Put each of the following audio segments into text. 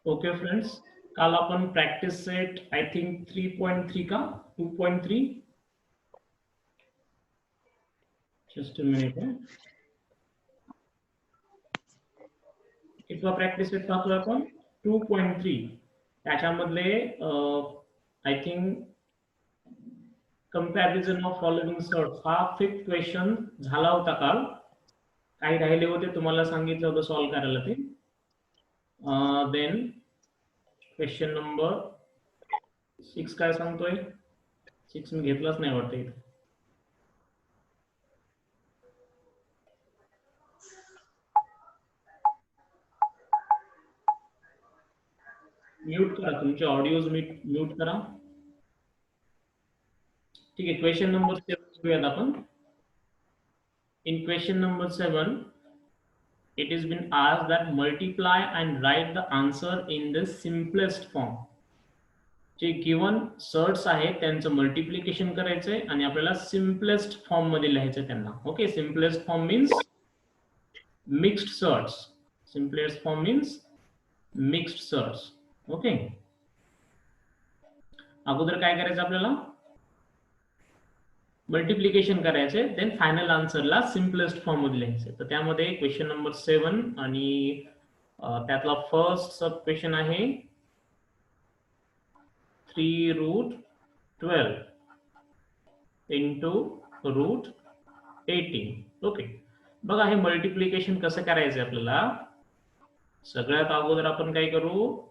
Okay friends, काल आपण practice set I think 3.3 का 2.3, जस्ट अ मिनिट. कितवा प्रॅक्टिस सेट पाहतोय आपण? 2.3. त्याच्यामधले I think comparison of following surds हा फिफ्थ क्वेश्चन झाला होता काल. काही राहिले होते, तुम्हाला सांगितलं होतं सॉल्व्ह करायला ते. देन क्वेश्चन नंबर 6 काय सांगतोय? 6 मी घेतलाच नाही वाटतं इथे. म्यूट करा, तुमचे ऑडिओज म्यूट करा. ठीक आहे, क्वेश्चन नंबर 7 घेऊयात आपण. In question number 7, it has been asked that multiply and write the answer in the simplest form. जे गिवन सर्ट्स आहेत त्यांचं मल्टिप्लिकेशन करायचंय आणि आपल्याला सिम्पलेस्ट फॉर्म मध्ये लिहायचं त्यांना. Okay, simplest form means mixed surds. Simplest form means mixed surds. Okay, अगोदर काय करायचं आपल्याला? मल्टिप्लिकेशन करायचे, देन फायनल आन्सरला सिम्पलेस्ट फॉर्म मध्ये लिहायचे. तर त्यामध्ये क्वेश्चन नंबर 7 आणि त्यातला फर्स्ट सब क्वेश्चन आहे 3√12 इंटू √18. ओके, बघा हे मल्टिप्लिकेशन कसं करायचं आपल्याला. सगळ्यात अगोदर आपण काय करू,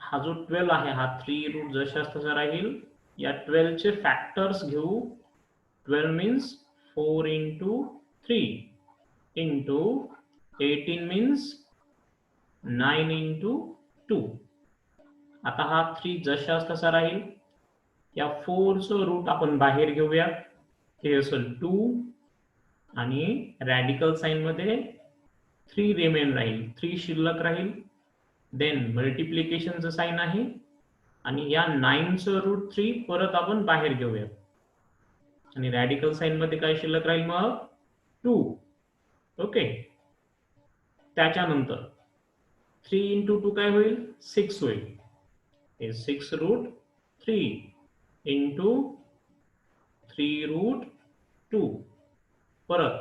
हा जो 12 आहे हा 3 जशाच तसा राहील. या 12 चे फॅक्टर्स घेऊ. 12 means 4 into 3 into 18 means 9 into 2. आता हा 3 जशाच तसा राहील. या 4 चं रूट आपण बाहेर घेऊया. हे असेल 2 आणि रॅडिकल साइन मध्ये 3 रिमेन राहील, 3 शिल्लक राहील. देन मल्टिप्लिकेशनचं साइन आहे आणि या 9 चं रूट 3 परत आपण बाहेर घेऊया आणि रॅडिकल साइन मध्ये काय शिल्लक राहील मग 2. ओके, त्याच्यानंतर 3 इंटू 2 काय होईल? 6 होईल. हे 6√3 इंटू 3√2. परत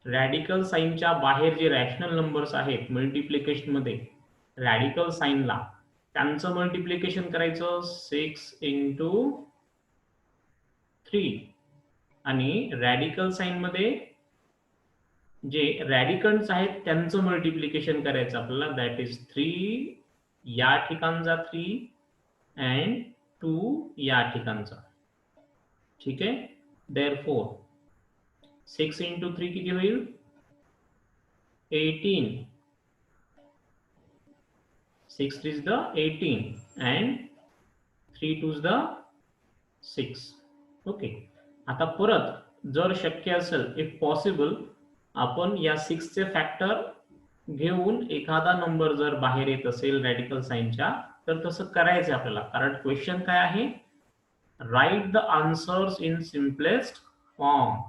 रॅडिकल साइनच्या बाहेर जे रॅशनल नंबर्स आहेत मल्टिप्लिकेशन मध्ये रॅडिकल साइनला, त्यांचं मल्टिप्लिकेशन करायचं 6 इंटू 3 आणि रॅडिकल साइन मध्ये जे रॅडिकंट्स आहेत त्यांचं मल्टिप्लिकेशन करायचं आपल्याला. दॅट इज 3 या ठिकाणचा 3 अँड 2 या ठिकाणचा. ठीक आहे, देअरफॉर 6 इंटू 3 किती होईल? 18. 6 is the 18 and 3 2 is the 6. Okay, आता परत जर शक्य असेल, इफ पॉसिबल, आपण या 6 चे फॅक्टर घेऊन एखादा नंबर जर बाहेर येत असेल रॅडिकल साइनच्या, तर तसं करायचं आपल्याला. कारण क्वेश्चन काय आहे? Write the answers in simplest form.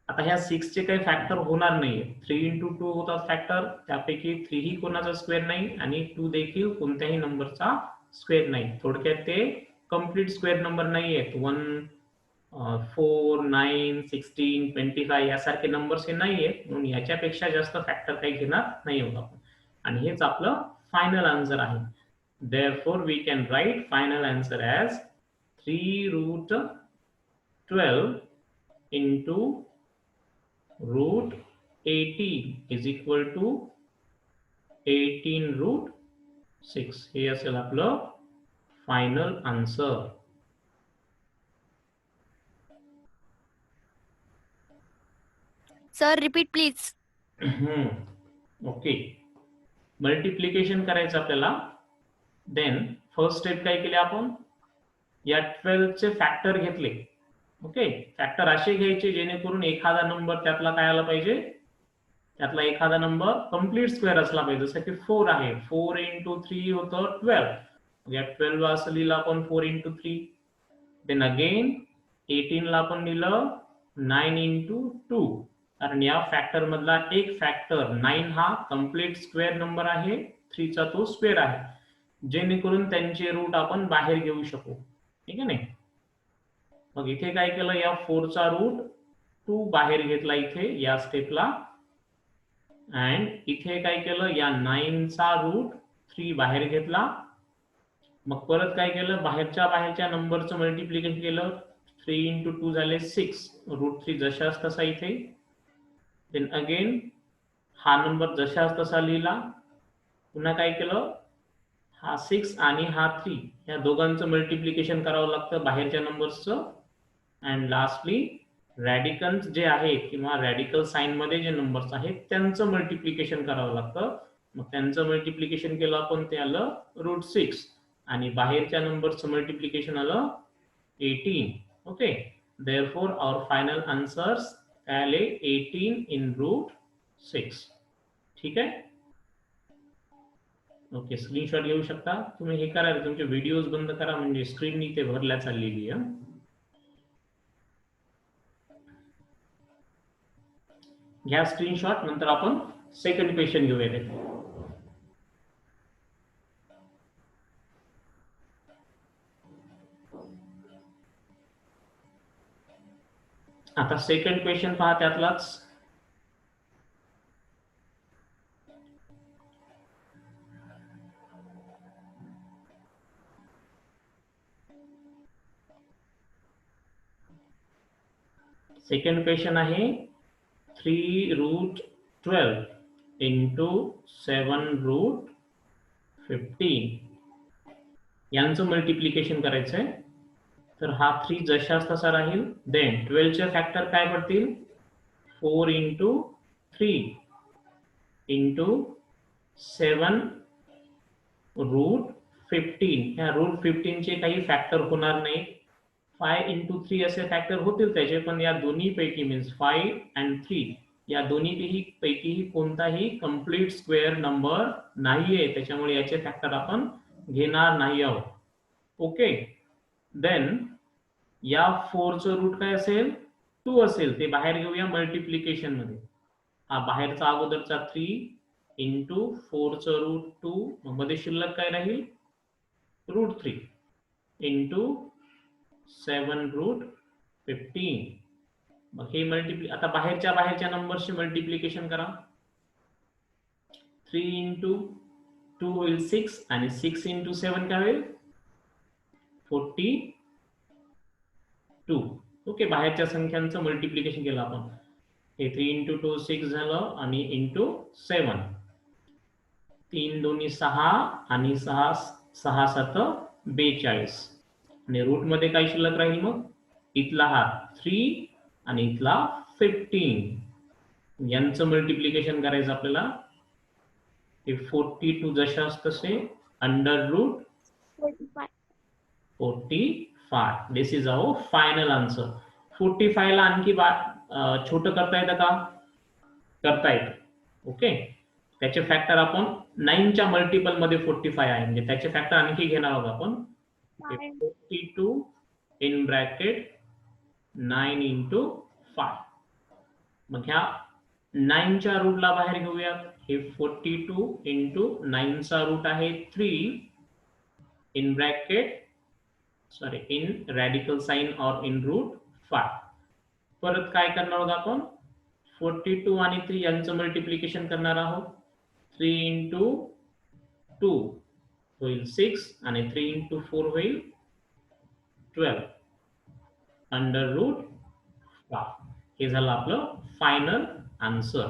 आता ह्या 6 चे काही फॅक्टर होणार नाहीये. 3 इंटू 2 होतात फॅक्टर, त्यापैकी 3 ही कोणाचा स्क्वेअर नाही आणि 2 देखील कोणत्याही नंबरचा स्क्वेअर नाही. थोडक्यात ते कम्प्लीट स्क्वेअर नंबर नाही आहेत. 1 4 9 16 25 यासारखे नंबर्स हे नाही आहेत, म्हणून याच्यापेक्षा जास्त फॅक्टर काही घेणार नाही होत आपण. आणि हेच आपलं फायनल आन्सर आहे. Therefore we can write final answer as 3√12 into √18 is equal to 18√6. हे असेल आपलं final answer. Sir repeat please. Okay, multiplication करायचं आपल्याला. देन फर्स्ट स्टेप काय केली आपण? या 12 चे फॅक्टर घेतले. ओके, फॅक्टर असे घ्यायचे जेणेकरून एखादा नंबर त्यातला काय आला पाहिजे, त्यातला एखादा नंबर कम्प्लीट स्क्वेअर असला पाहिजे. जसं की 4 आहे, 4 इंटू 3 होतं 12. या 12 असं लिहिलं आपण 4 इंटू 3. देन अगेन 18 ला आपण लिहिलं 9 इंटू 2. कारण या फॅक्टर मधला एक फॅक्टर 9 हा कंप्लीट स्क्वेअर नंबर आहे, 3 चा तो स्क्वेअर आहे, जेणेकरून त्यांचे रूट आपण बाहेर घेऊ शकू. ठीक आहे. मग इथे काय केलं, या 4 चा रूट 2 बाहेर घेतला इथे या स्टेपला, अँड इथे काय केलं, या 9 चा रूट 3 बाहेर घेतला. मग परत काय केलं, बाहेरच्या नंबरचं मल्टिप्लिकेशन केलं, 3 इंटू 2 झाले 6, रूट 3 जशाच तसा इथे. देन अगेन हा नंबर जशाच तसा लिहिला. पुन्हा काय केलं, हा 6 आणि हा 3 या दोघांचं मल्टिप्लिकेशन करावं लागतं बाहेरच्या नंबर्सचं. अँड लास्टली रॅडिकल्स जे आहेत किंवा रॅडिकल साइन मध्ये जे नंबर्स आहेत त्यांचं मल्टिप्लिकेशन करावं लागतं. मग त्यांचं मल्टिप्लिकेशन केलं आपण, ते आलं रूट 6, आणि बाहेरच्या नंबरचं मल्टिप्लिकेशन आलं 18. ओके, देअरफॉर आवर फायनल आन्सर्स आले 18 इन रूट 6. ठीक आहे. ओके, स्क्रीनशॉट घेऊ शकता तुम्ही. हे करा, तुमचे व्हिडिओज बंद करा, म्हणजे स्क्रीन इथे भरल्या चाललेली आहे. घ्या स्क्रीनशॉट, नंतर आपण सेकंड क्वेश्चन घेऊया. आता सेकंड क्वेश्चन पहा त्यातलाच. सेकंड क्वेश्चन आहे 3 रूट 12 इंटू 7 रूट 15 यांचं मल्टिप्लिकेशन करायचंय. तर हा 3 जशाच तसा राहील. देन 12 चे फॅक्टर काय पडतील, 4 इंटू 3 इंटू 7 रूट 15. ह्या रूट 15 चे काही फॅक्टर होणार नाही. 5 इंटू 3 असे फॅक्टर होतील त्याचे, पण या दोन्ही पैकी मीन्स 5 अँड 3 या दोन्ही पैकी कोणताही कंप्लीट स्क्वेअर नंबर नाहीये, त्याच्यामुळे याचे फॅक्टर आपण घेणार नाही आहोत. ओके. देन या 4 चं रूट काय असेल, 2 असेल, ते बाहेर घेऊया मल्टिप्लिकेशन मध्ये. हा बाहेरचा अगोदरचा 3 इंटू 4 चं रूट 2, मग मध्ये शिल्लक काय राहील, रूट 3 इंटू 7 रूट 15. मग हे आता बाहेरच्या नंबरचे मल्टिप्लिकेशन करा. 3 इंटू 2 होईल 6, आणि 6 इंटू 7 काय होईल, 42. ओके, बाहेरच्या संख्यांचं मल्टिप्लिकेशन केलं आपण. हे 3 इंटू 2 6 झालं, आणि इंटू 7 3 दोन्ही 6, आणि 6 7 42, आणि रूट मध्ये काय शिल्लक राहील, मग इथला हा 3 आणि इथला 15 यांचं मल्टिप्लिकेशन करायचं आपल्याला. हे 42 जशाच तसे under root 45. This is our final answer. 45 ला आणखी छोटं करता येतं का, करता येतं. ओके, त्याचे फॅक्टर आपण 9 च्या मल्टिपल मध्ये 45 आहे, म्हणजे त्याचे फॅक्टर आणखी घेणार आहोत आपण. 42 इन ब्रॅकेट 9 इंटू 5. मग ह्या 9 च्या रूटला बाहेर घेऊया. हे 42 इंटू 9 चा रूट आहे 3 in bracket in radical sign और इन रूट 5. परत काय करणार आहोत आपण, 42 आणि 3 यांचं मल्टिप्लिकेशन करणार आहोत. 3 इंटू 2 होईल 6, आणि 3 इंटू 4 होईल 12 अंडर रूट 5. हे झालं आपलं फायनल आन्सर.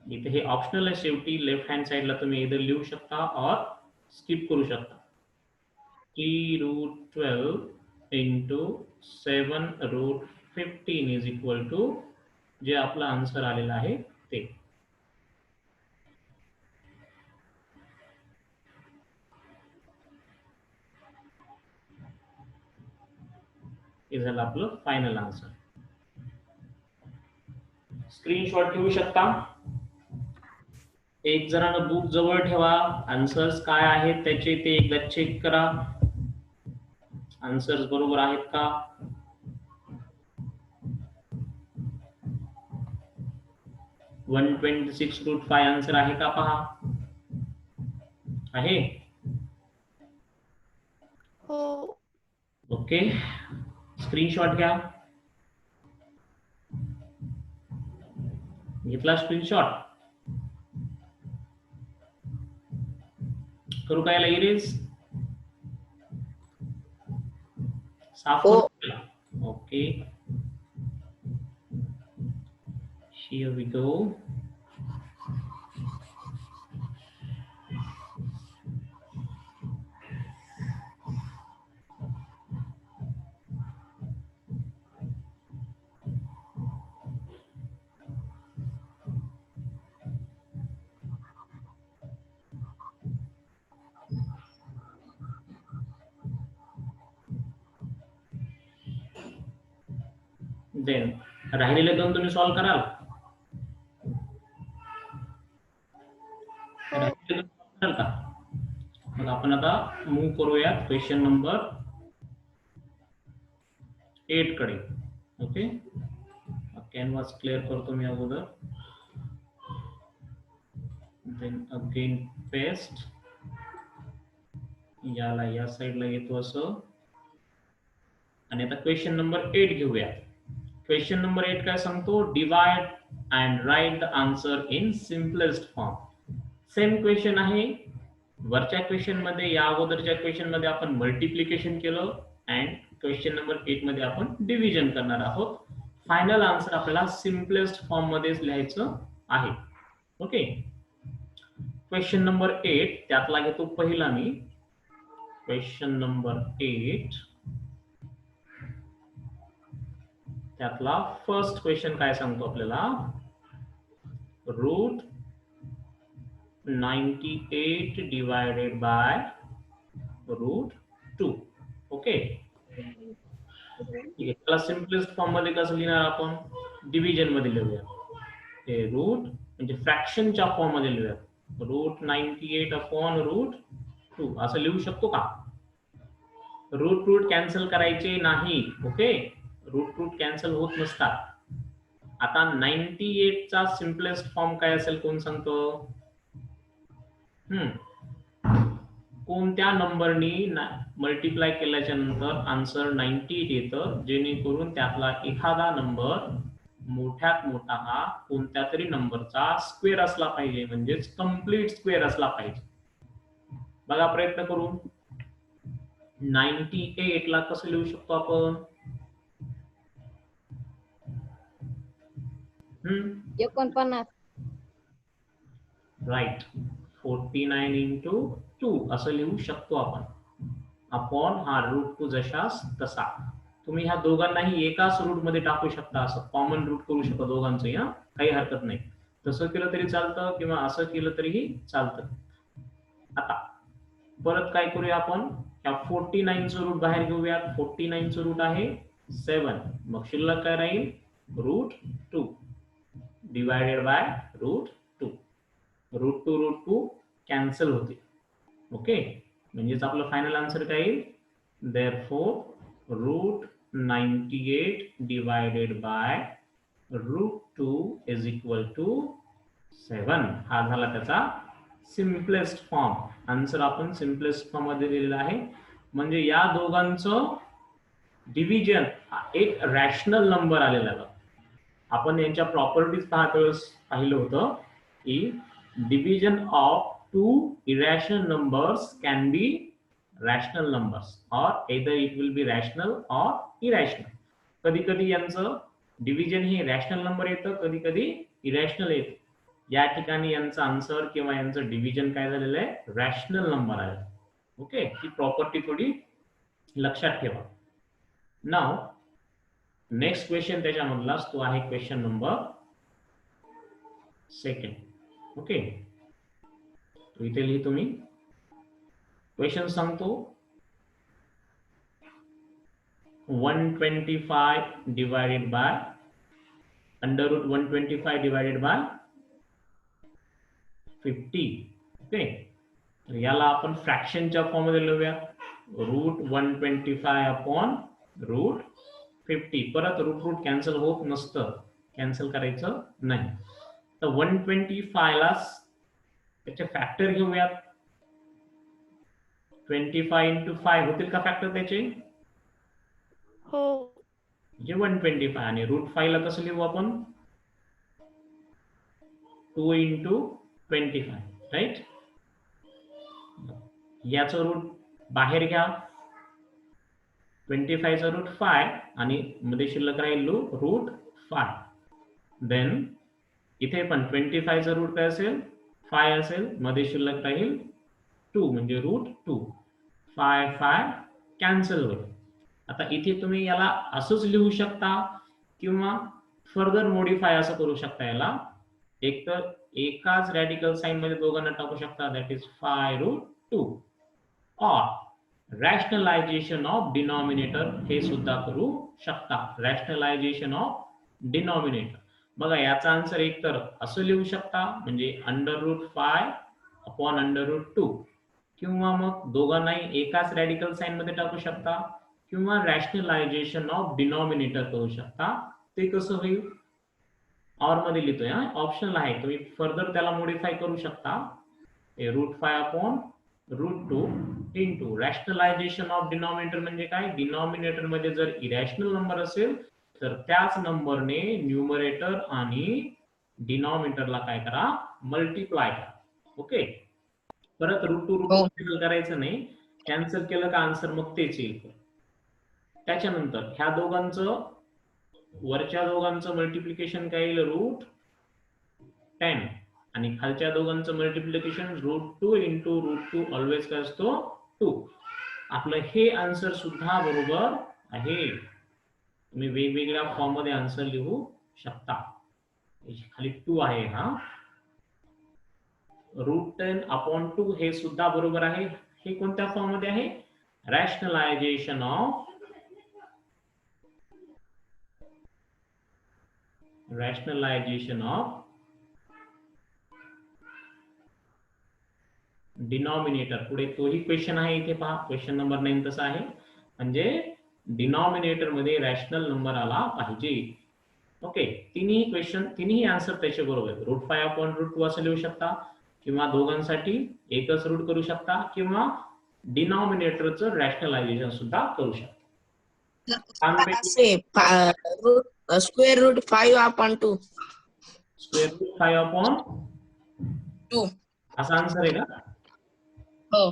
इथे हे ऑप्शनल आहे, शेवटी लेफ्ट हँड साइडला तुम्ही इधर लिहू शकता और स्किप करू शकता. 3 root 12 into 7 root 15 is equal to जे आपला आन्सर आलेला आहे ते. हे झालं आपलं फायनल आन्सर. स्क्रीनशॉट घेऊ शकता. एक जणांना बुक जवळ ठेवा, आन्सर्स काय आहेत त्याचे ते एकदा चेक करा, आन्सर्स बरोबर आहेत का. 126√5 आन्सर आहे का पहा. आहे. हो. ओके, स्क्रीनशॉट घ्या. घेतला स्क्रीनशॉट. करू काय इरेज साफ करू. Okay, here we go. Then राहिलेले दोन तुम्ही सॉल्व कराल. का मग आपण आता मूव करूया क्वेश्चन नंबर 8 कडे. ओके, कॅनव्हास क्लिअर करतो मी अगोदर. Then again paste. याला या साइडला येतो असं. आणि आता क्वेश्चन नंबर 8 घेऊया. क्वेश्चन नंबर 8 काय सांगतो, divide and write the answer in simplest form. Same question आहे. वरच्या क्वेश्चन मध्ये, या अगोदरच्या क्वेश्चन मध्ये आपण मल्टिप्लिकेशन केलं अँड क्वेश्चन नंबर 8 मध्ये आपण डिव्हिजन करणार आहोत. फायनल आन्सर आपल्याला सिम्पलेस्ट फॉर्म मध्येच लिहायचं आहे. ओके, क्वेश्चन नंबर 8 त्यातला घेतो पहिला मी. क्वेश्चन नंबर 8 त्यातला फर्स्ट क्वेश्चन काय सांगतो आपल्याला, root 98 divided by root 2. Okay, त्याला सिम्पलेस्ट फॉर्म मध्ये कसं लिहिणार आपण, डिव्हिजन मध्ये लिहूया. ते रूट म्हणजे फ्रॅक्शनच्या फॉर्म मध्ये लिहूया. रूट 98 अपॉन रूट 2 असं लिहू शकतो का. रूट कॅन्सल करायचे नाही. ओके, रूट कॅन्सल होत नसतात. आता 98 चा सिम्पलेस्ट फॉर्म काय असेल कोण सांगतो. कोणत्या नंबरनी मल्टिप्लाय केल्याच्या नंतर आन्सर 98 येतं, जेणेकरून त्यातला एखादा नंबर मोठ्यात मोठा हा कोणत्या तरी नंबरचा स्क्वेअर असला पाहिजे, म्हणजेच कंप्लीट स्क्वेअर असला पाहिजे. बघा प्रयत्न करू. 98 ला कसं लिहू शकतो आपण. 49. राईट, 49 इंटू 2 असं लिहू शकतो आपण. अपॉन हा रूट 2 जशास तसा. तुम्ही ह्या दोघांनाही एकाच रूट मध्ये टाकू शकता. असं कॉमन रूट करू शकता दोघांचं, या काही हरकत नाही. तसं केलं तरी चालतं किंवा असं केलं तरीही चालतं. आता परत काय करूया आपण, या 49 चं रूट बाहेर घेऊया. 49 चं रूट आहे 7. मग शिल्लक काय राहील, root 2 divided by root 2. Root 2 cancel होते. ओके, म्हणजेच आपलं फायनल आन्सर काय येईल, therefore root 98 divided by root 2 is equal to 7. हा झाला त्याचा सिम्पलेस्ट फॉर्म. आन्सर आपण सिम्पलेस्ट फॉर्म मध्ये दिलेला आहे. म्हणजे या दोघांचं डिव्हिजन एक रॅशनल नंबर आलेला आहे. आपण यांच्या प्रॉपर्टीज पाहिलं होतं की division of two irrational numbers can be rational numbers, or either it will be rational or irrational. कधी कधी यांचं डिव्हिजन हे रॅशनल नंबर येतं, कधी कधी इरॅशनल येतं. या ठिकाणी यांचं आन्सर किंवा यांचं डिव्हिजन काय झालेलं आहे, रॅशनल नंबर आहे. ओके, ही प्रॉपर्टी थोडी लक्षात ठेवा. नाव नेक्स्ट क्वेश्चन त्याच्यामधलाच तो आहे क्वेश्चन नंबर 2. ओके, इथे लिहितो मी. क्वेश्चन सांगतो 125 divided by under root 125 divided by 50. Okay, तर याला आपण फ्रॅक्शनच्या फॉर्म मध्ये लिहूया. Root 125 upon root 50. परत रूट कॅन्सल होत नसतं, कॅन्सल करायचं नाही. तर 125 ला त्याचे फॅक्टर घेऊयात. 25 इंटू 5 होतील का फॅक्टर त्याचे? हो. म्हणजे 125. आणि √5 ला कसं लिहू आपण? 2 इंटू 25, राईट. याचं रूट बाहेर घ्या. 25 चा √5 आणि मध्ये शिल्लक राहील √5. देन इथे पण 25 चा रूट काय असेल? 5 असेल. मध्ये शिल्लक राहील 2 म्हणजे √2. 5 कॅन्सल होईल. आता इथे तुम्ही याला असंच लिहू शकता किंवा फर्दर मॉडिफाय असं करू शकता याला. एक तर एकाच रॅडिकल साइन मध्ये दोघांना टाकू शकता, दॅट इज 5√2. और रॅशनलायझेशन ऑफ डिनॉमिनेटर हे सुद्धा करू शकता. रॅशनलायझेशन ऑफ डिनॉमिनेटर बघा, याचा आन्सर एक तर असं लिहू शकता म्हणजे √5 अपॉन √2, किंवा मग दोघांनाही एकाच रॅडिकल साइन मध्ये टाकू शकता, किंवा रॅशनलायझेशन ऑफ डिनॉमिनेटर करू शकता. ते कसं होईल? और मध्ये लिहितोय, ऑप्शनल आहे, तुम्ही फर्दर त्याला मॉडिफाय करू शकता. √5 upon √2 into rationalization of denominator म्हणजे काय? डिनॉमिनेटर मध्ये जर इरॅशनल नंबर असेल तर त्याच नंबरने न्यूमरेटर आणि डिनॉमिनेटरला काय करा? मल्टिप्लाय करा. ओके. परत √2 कॅन्सल करायचं नाही. कॅन्सल केलं का आन्सर मग तेच येईल. त्याच्यानंतर ह्या दोघांचं, वरच्या दोघांचं मल्टिप्लिकेशन काय येईल? √10. आणि खालच्या दोघांचं मल्टिप्लिकेशन √2 इंटू √2 ऑलवेज काय असतो? 2. आपलं हे आन्सर सुद्धा बरोबर आहे. तुम्ही वेगवेगळ्या फॉर्म मध्ये आन्सर लिहू शकता. खाली 2 आहे हा. √10 अपॉन 2 हे सुद्धा बरोबर आहे. हे कोणत्या फॉर्म मध्ये आहे? Rationalization of denominator. पुढे तोही क्वेश्चन आहे, इथे पहा क्वेश्चन नंबर 9 तसा आहे. म्हणजे डिनॉमिनेटर मध्ये रॅशनल नंबर आला पाहिजे. ओके. तिन्ही आन्सर त्याचे बरोबर आहे. √5 अपॉन √2 असं लिहू शकता, किंवा दोघांसाठी एकच रूट करू शकता, किंवा डिनॉमिनेटरचं रॅशनलायझेशन सुद्धा करू शकता. Square root 5 upon 2. Square root 5 upon 2 असा आन्सर आहे का? हो.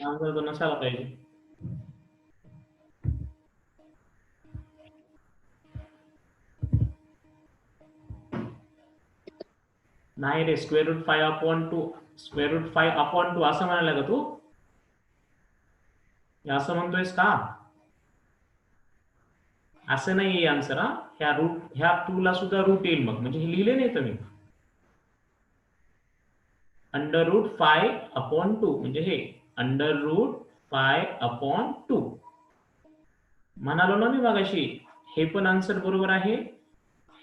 आन्सर तर नसायला पाहिजे. नाही रे, square root 5 upon 2, square root 5 upon 2 असं म्हणाला का तू? असं म्हणतोयस का? असं नाही आन्सर. ह्या 2 ला सुद्धा रूट येईल मग, म्हणजे हे लिहिले नाही तुम्ही. √5 अपॉन 2 म्हणजे हे √5 अपॉन 2 म्हणालो ना मी मगाशी. हे पण आन्सर बरोबर आहे,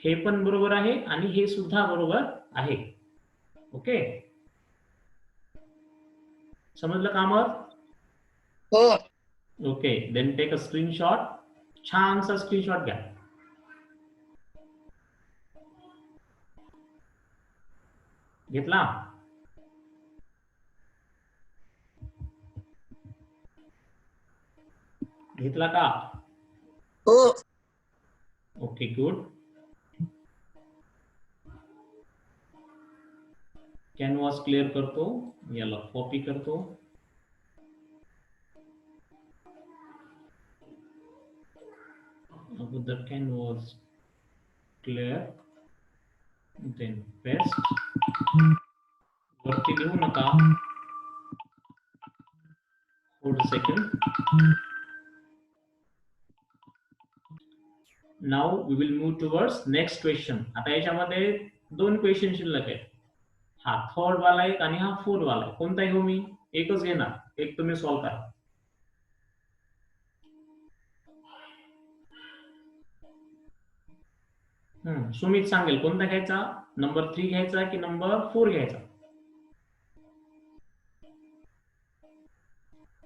हे पण बरोबर आहे, आणि हे सुद्धा बरोबर आहे. ओके. समजलं का मग? हो. Okay. Then take a screenshot. छानसा स्क्रीनशॉट घ्या. घेतला? घेतला का? हो. Okay, good. कॅनव्हास क्लिअर करतो, याला कॉपी करतो. अगोदर कॅनव्हास क्लिअर, देन पेस्ट. वरती लिहू नका, hold second. Now we will move towards next question. आता याच्यामध्ये 2 क्वेश्चन शिल्लक आहेत. हा 3rd वाला एक आणि हा 4th वाला. कोणता घेऊ मी? एकच घेणार, एक तुम्ही सॉल्व करा. सुमित सांगेल कोणता घ्यायचा, नंबर 3 घ्यायचा की नंबर 4 घ्यायचा?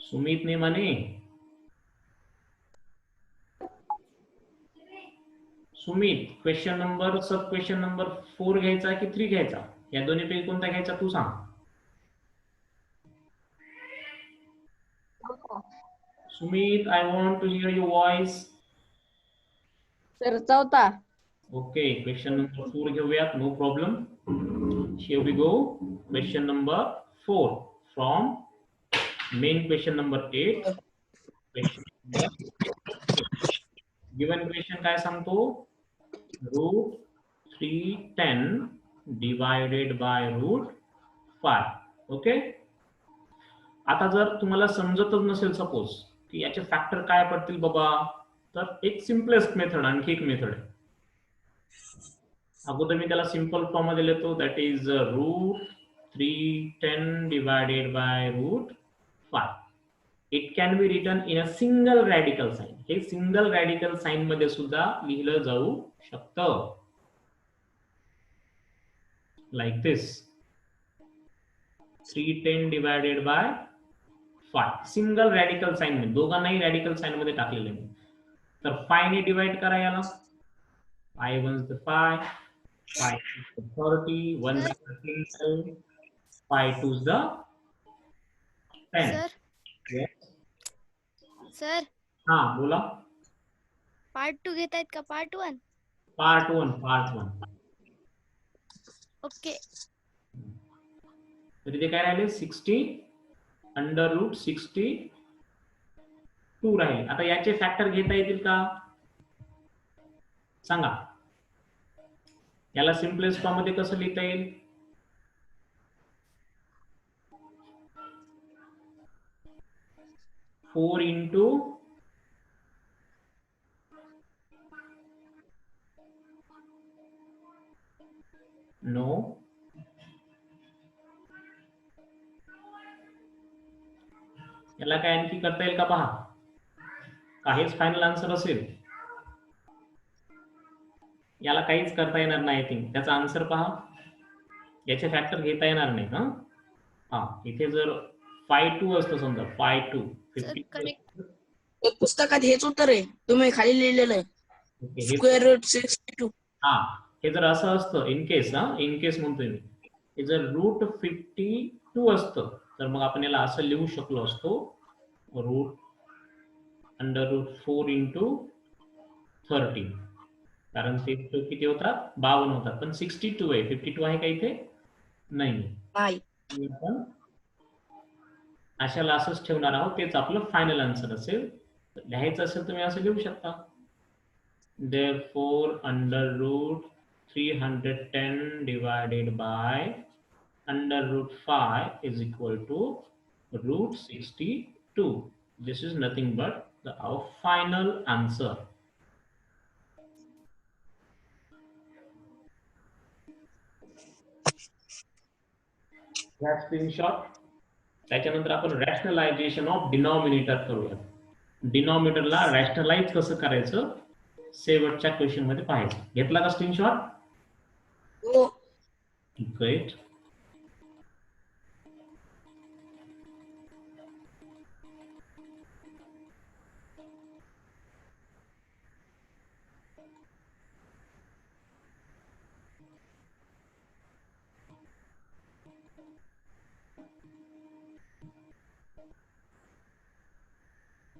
सुमित ने म्हणे, सुमित क्वेश्चन नंबर सब क्वेश्चन नंबर 4 घ्यायचा की 3 घ्यायचा, या दोन्हीपैकी कोणता घ्यायचा तू सांग. Sumit, I want to hear your voice. Sir चौथा. ओके, क्वेश्चन नंबर 4 घेऊयात, no problem. Here we go. Question number 4 from main question number 8. Question number 8. Given question काय सांगतो? Root 310 divided by root 5. Okay. आता जर तुम्हाला समजतच नसेल सपोज की याचे फॅक्टर काय पडतील बाबा, तर एक सिम्पलेस्ट मेथड, आणखी एक मेथड आहे. अगोदर मी त्याला सिंपल फॉर्म मध्ये लिहितो, that is root 310 divided by root 5. It can be written in a single radical sign. हे सिंगल रॅडिकल साइन मध्ये सुद्धा लिहिलं जाऊ शकतं, like this. 310 divided by 5 single radical sign मध्ये, दोघांनाही रॅडिकल साइन मध्ये टाकलेले मी. तर 5 ने डिवाइड करा याला. 5 1 is 5, 5 is 30, 1 by 13, 5 2 is the 10. Sir Yes. Sir हा बोला. पार्ट 2 घेतायत का पार्ट 1? पार्ट 1. ओके. तर इथे काय राहिले 60 अंडर रूट 62 राहिले. आता याचे फॅक्टर घेता येतील का सांगा. याला सिम्पलेस्ट फॉर्म मध्ये कसं लिहिता येईल? फोर इंटू नो याला काय आणखी करता येईल का पहा. काहीच फायनल आन्सर असेल, याला काहीच करता येणार नाही. थिंक त्याचा आन्सर पहा. याचे फॅक्टर घेता येणार नाही. हा इथे जर 5 2 असतं समजा 5 2 सर 50. कनेक्ट. पुस्तकात हेच उत्तर आहे, तुम्ही खाली लिहिलेलं स्क्वेअर रूट 62. हा हे जर असं असतं इन केस म्हणतोय मी, हे जर रूट 52 असतं तर मग आपण याला असं लिहू शकलो असतो, रूट अंडर रूट 4 इंटू 13. कारण ते किती होतात 52 होतात, पण 62 आहे, 52 आहे का इथे नाही. नाही. आपण अशाला असंच ठेवणार आहोत, तेच आपलं फायनल आन्सर असेल. लिहायचं असेल तुम्ही असं लिहू शकता. Therefore, under root 310 divided by under root 5 is equal to root 62. This is nothing but our final answer. Screenshot. त्याच्यानंतर आपण रॅशनलायझेशन ऑफ डिनॉमिनेटर करूया. डिनॉमिनेटरला रॅशनलाइज कसं करायचं शेवटच्या क्वेश्चन मध्ये पाहायचं. घेतला का स्क्रीनशॉट? हो. Great.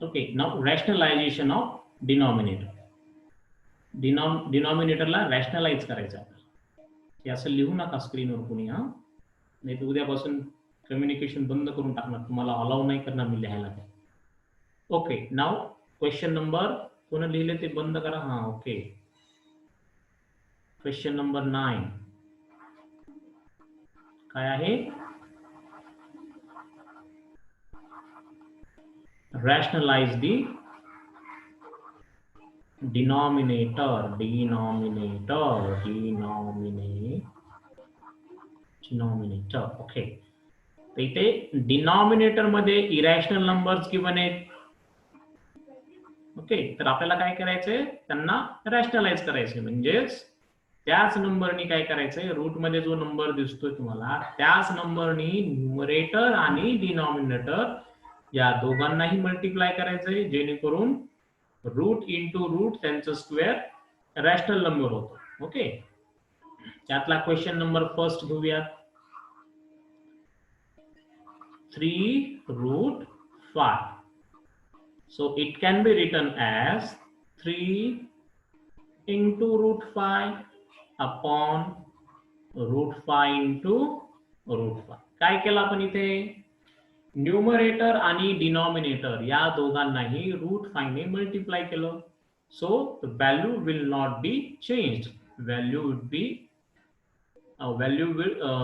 Okay, now rationalization of denominator. डिनॉमिनेटरला रॅशनलाइज करायचं. हे असं लिहू नका स्क्रीनवर कुणी, हा नाही तर उद्यापासून कम्युनिकेशन बंद करून टाकणार, तुम्हाला अलाउ नाही करणार मी लिहायला. ओके, नाव क्वेश्चन नंबर कोण लिहिले ते बंद करा. हा ओके, क्वेश्चन नंबर 9 काय आहे? rationalize the denominator. ओके, तर इथे डिनॉमिनेटर मध्ये इरॅशनल नंबर्स गिवन आहेत. ओके, तर आपल्याला काय करायचंय, त्यांना रॅशनलाइज करायचंय. म्हणजेच त्याच नंबरनी काय करायचंय, रूट मध्ये जो नंबर दिसतोय तुम्हाला त्याच नंबरनी न्यूमरेटर आणि डिनॉमिनेटर या दोघांनाही मल्टिप्लाय करायचंय, जेणेकरून रूट इंटू रूट त्यांचं स्क्वेअर रॅशनल नंबर होतो. ओके, त्यातला क्वेश्चन नंबर फर्स्ट घेऊयात. 3√5. So it can be written as 3 into √5 upon √5 into √5. काय केलं आपण इथे? न्यूमरेटर आणि डिनॉमिनेटर या दोघांनाही √5 ने मल्टिप्लाय केलं. So the value will not be changed. Value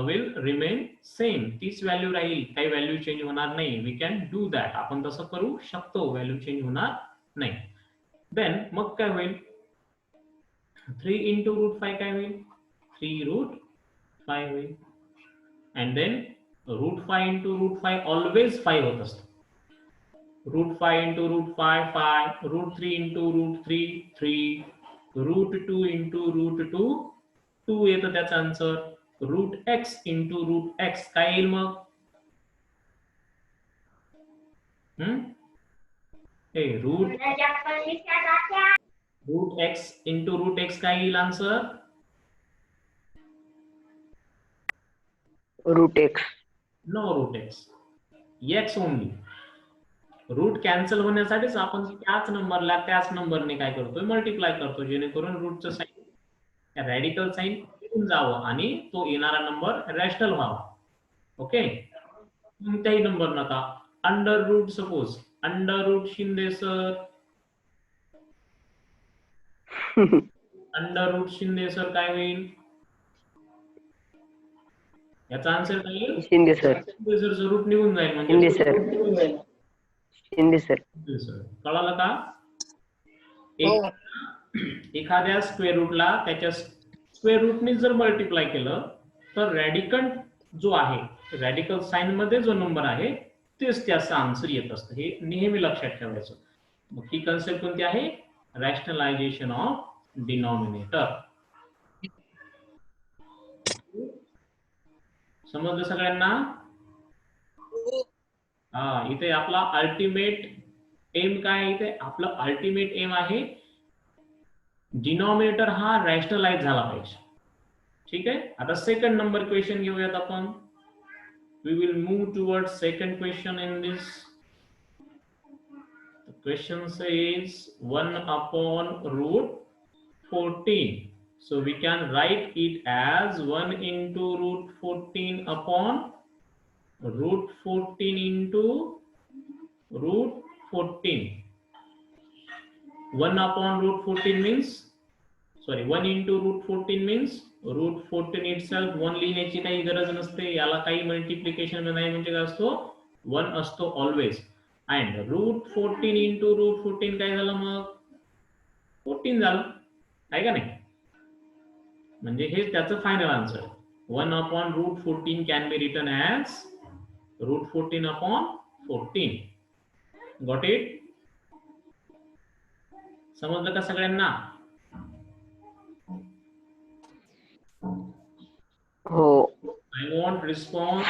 will remain same. तीच व्हॅल्यू राहील, काही व्हॅल्यू चेंज होणार नाही. We can do that. आपण तसं करू शकतो, व्हॅल्यू चेंज होणार नाही. देन मग काय होईल? 3 into √5 काय होईल? 3√5 होईल. अँड देन √5 into √5 ऑलवेज 5 होत असतं. √5 into √5 5, √3 into √3 3, √2 into √2 2 येतं त्याचा आन्सर. √x into √x काय येईल मग? √x into √x काय येईल answer? √x. No √x, x only. Root cancel होण्यासाठीच आपण त्याच नंबरला त्याच नंबरने काय करतोय? मल्टिप्लाय करतो, जेणेकरून रूटचं साइन रॅडिकल साइन येऊन जावं आणि तो येणारा नंबर रॅशनल व्हावा. ओके, कोणत्याही नंबर नका. Under root, suppose under root Shinde sir, under root Shinde sir काय होईल? याचा आन्सर काय येईल? शिंदे सर. शिंदे सरचं रूट निघून जाईल. म्हणजे शिंदे सर. शिंदे सर. कळालं का? एखाद्या स्क्वेअर रूटला त्याच्या स्क्वेअर रूटने जर मल्टिप्लाय केलं तर रॅडिकंट जो आहे, रॅडिकल साइन मध्ये जो नंबर आहे तेच त्याचा आन्सर येत असतं. हे नेहमी लक्षात ठेवायचं. मग ही कन्सेप्ट कोणती आहे? Rationalization of denominator. समजलं सगळ्यांना? हा, इथे आपला अल्टिमेट एम काय? इथे आपलं अल्टिमेट एम आहे डिनॉमिनेटर हा रॅशनलाइज झाला पाहिजे. ठीक आहे. आता सेकंड नंबर क्वेश्चन घेऊयात आपण. We will move toward second question in this. The question says 1/√14. So we can write it as 1 into √14 upon √14 into √14. 1 upon √14 means, sorry, 1 into √14 means √14 itself 1 लिहिण्याची काही गरज नसते. याला काही मल्टिप्लिकेशन नाही, म्हणजे काय असतो? 1 असतो ऑलवेज. अँड √14 into √14 काय झालं मग? 14 झालं, आहे का नाही? म्हणजे हे त्याचं final answer. 1 upon √14 can be return as √14 upon 14. Got it? समजलं का सगळ्यांना? हो. I want response.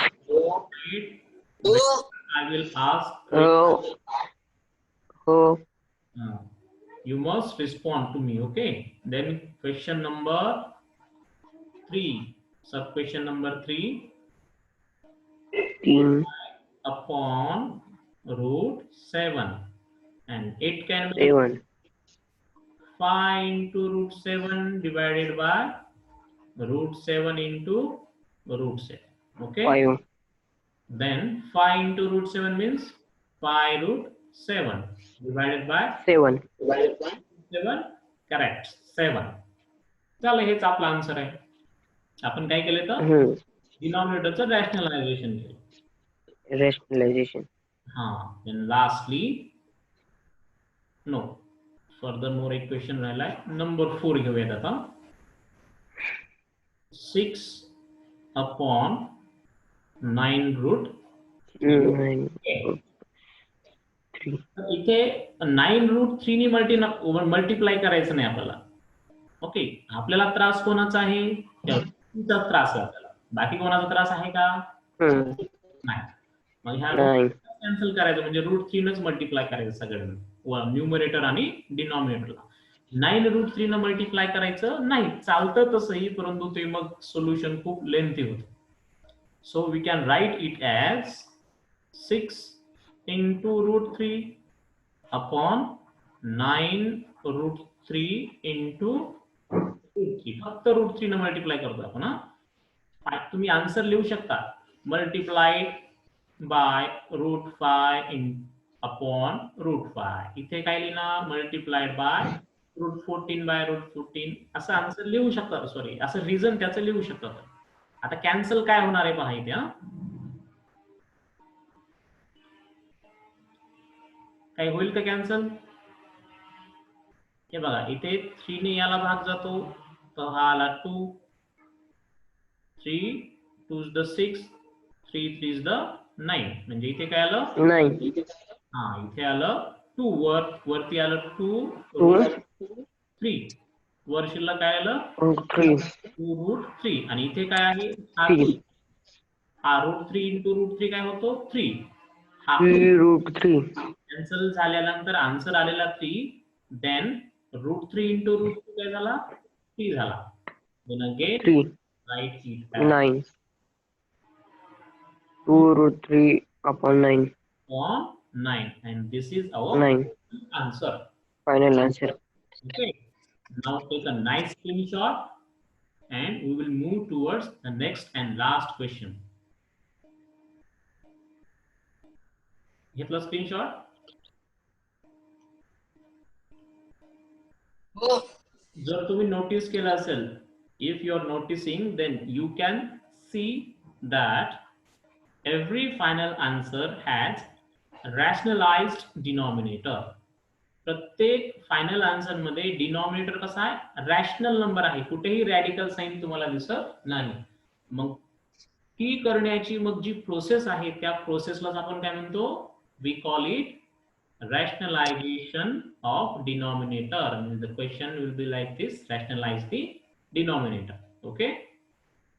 I will ask. हो. You must respond to me, okay? Then question number 3, sub question number 3. 3 upon √7, and it can be 7. 5 into √7 divided by √7 into √7. Okay. 5. Then 5 into √7 means 5√7 divided by 7. 7. Correct, 7. चला, हेच आपला answer आहे. आपण काय केलं तर डिनॉमिनेटरचं rationalisation केलं. Rationalization. हा. Then lastly, no, furthermore एक क्वेश्चन राहिलाय. नंबर 4 घेऊयात आता. 6 upon 9√3. इथे 9√3 ने मल्टिप्लाय करायचं नाही आपल्याला. ओके, आपल्याला त्रास कोणाचा आहे? त्रास आहे आपल्याला. बाकी कोणाचा त्रास आहे का? नाही. मग ह्या कॅन्सल करायचं, म्हणजे √3 नच मल्टिप्लाय करायचं सगळ्यांना, न्यूमरेटर आणि डिनॉमिनेटरला. 9√3 न मल्टिप्लाय करायचं नाही, चालतं तसंही, परंतु ते मग सोल्युशन खूप लेंथी होतं. So we can write it as 6 into √3 upon 9√3 into √3. फक्त √3 न मल्टिप्लाय करतो आपण. तुम्ही आन्सर लिहू शकता मल्टिप्लाइड बाय √5 अपॉन √5. इथे काय लिहिणार, मल्टिप्लाइड बाय √14 बाय √14 असं आन्सर लिहू शकतात. सॉरी, असं रिझन त्याचं लिहू शकतात. आता कॅन्सल काय होणार आहे पहा इथे. काय होईल का कॅन्सल? हे बघा इथे 3 ने याला भाग जातो, तर हा आला 2, 3 2 is the 6, 3 3 is the 9. म्हणजे इथे काय आलं 9. इथे आलं 2, वरती आलं 2 3, वर शिल्लक काय आलं 3. 2√3 आणि इथे काय आहे हा 3. 2. हा √3 into √3 काय होतो 3. हा 3√3. कॅन्सल झाल्यानंतर आन्सर आलेला 3, देन √3 into √3 काय झाला 3 झाला. then again 3. write it as 9. 2√3 upon 9. on 9, and this is our 9. answer. Final answer. Okay, now take a nice screenshot and we will move towards the next and last question. घेतलं screenshot? हो. जर तुम्ही notice केलं असेल, if you are noticing, then you can see that every final answer has rationalized denominator. प्रत्येक final answer मध्ये denominator कसा आहे, रॅशनल नंबर आहे, कुठेही रॅडिकल साइन तुम्हाला दिसत नाही. मग ती करण्याची मग जी प्रोसेस आहे त्या प्रोसेसलाच आपण काय म्हणतो, we call it rationalization of denominator. The question will be like this, rationalize the denominator. Okay,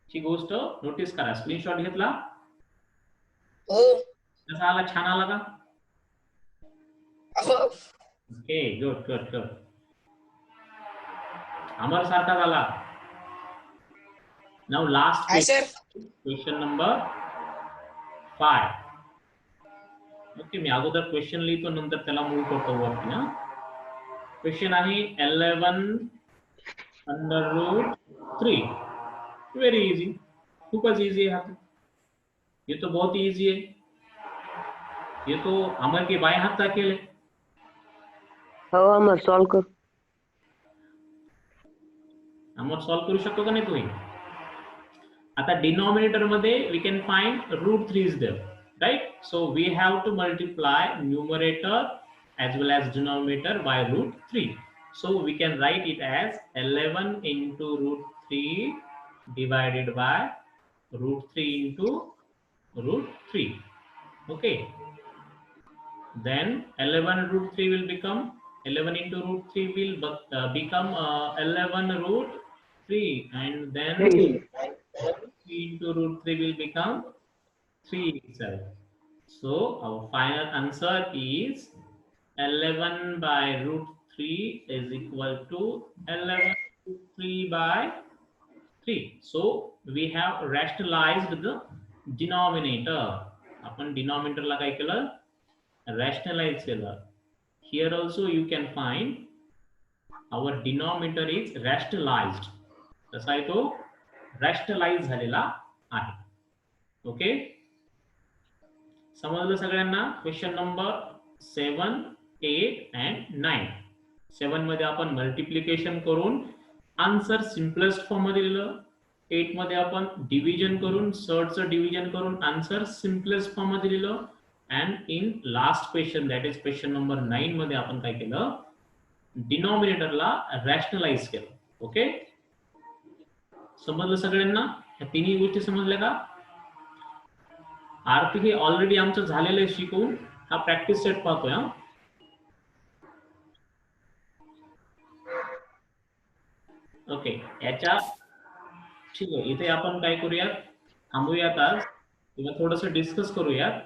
ही गोष्ट नोटीस करा. स्क्रीनशॉट घेतला? हो. कसा आला, छान आला का? हो. Okay, good good good. Amar सारखा झाला. Now last hi sir. Question number 5. Okay, मी अगोदर क्वेश्चन लिहितो, नंतर त्याला मूव्ह करतो वरती. क्वेश्चन आहे 11√3. वेरी इजी, खूपच इजी है. ये तो बहुत इजी है. ये तो अमर के बाएं हाथ का खेल है. हो अमर सॉल्व कर. अमर सॉल्व करू शकतो का नाही तुम्ही? आता डिनॉमिनेटर मध्ये we can find √3 is there, right? So we have to multiply numerator as well as denominator by √3. So we can write it as 11 into √3 divided by √3 into √3. Okay, then 11√3 will become 11 into √3 will become 11√3, and then 3 into √3 will become 3 itself. So our final answer is 11 by √3 is equal to 11√3 by 3. So we have rationalized the denominator. आपण denominator ला काय केलं, rationalize केलं. Here also you can find our denominator is rationalized. कसा आहे तो, rationalize झालेला आहे. ओके, समजलं सगळ्यांना? Question number 7, 8 and 9. 7 मध्ये आपण मल्टिप्लिकेशन करून आन्सर सिम्पलेस्ट फॉर्म मध्ये लिहिलं. 8 मध्ये आपण डिव्हिजन करून, सर्डचं डिव्हिजन करून आन्सर सिम्पलेस्ट फॉर्म मध्ये लिहिलं. And in last question, that is question number 9 मध्ये आपण काय केलं, डिनॉमिनेटरला रॅशनलाइज केलं. ओके, समजलं सगळ्यांना? ह्या तिन्ही गोष्टी समजल्या का? आरती हे ऑलरेडी आमचं झालेलं आहे शिकवून, हा प्रॅक्टिस सेट पाहतोय. ओके, याच्या ठीक आहे, इथे आपण काय करूयात, थांबूयात आज किंवा थोडंसं डिस्कस करूयात.